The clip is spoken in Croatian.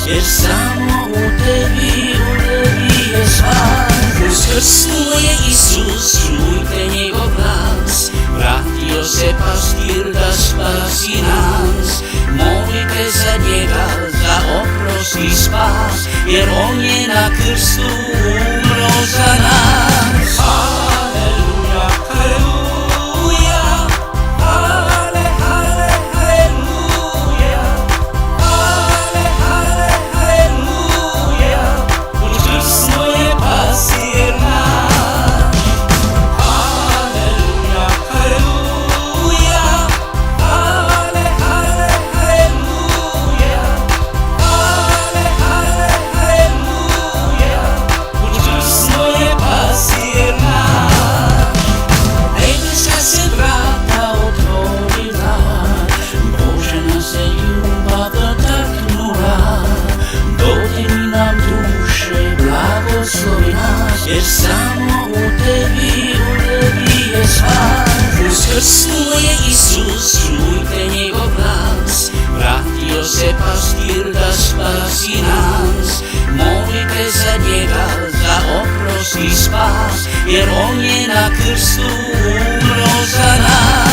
jer samo u tebi je spas. Uskrsnuje Isus, čujte njegov glas, vratio se pastir da spasi nas. Molite za njega, za oprost i spas, jer on je na krstu umro za nas. Aleluja, aleluja, ale, ale, aleluja, ale, ale, aleluja, uskrsnuo je pastir naš. Aleluja, aleluja, ale, ale, aleluja, ale, ale, aleluja, uskrsnuo je pastir naš. Nebeska se vrata otvorila, Božja se ljubav dotaknula. Dodirni nam duše, blagoslovi nas, jer samo u tebi je spas. Uskrsnuo je Isus, čujte njegov glas, vratio se pastir da spasi nas. Molite za njega, za oprost i spas, jer on je na krstu umro za nas.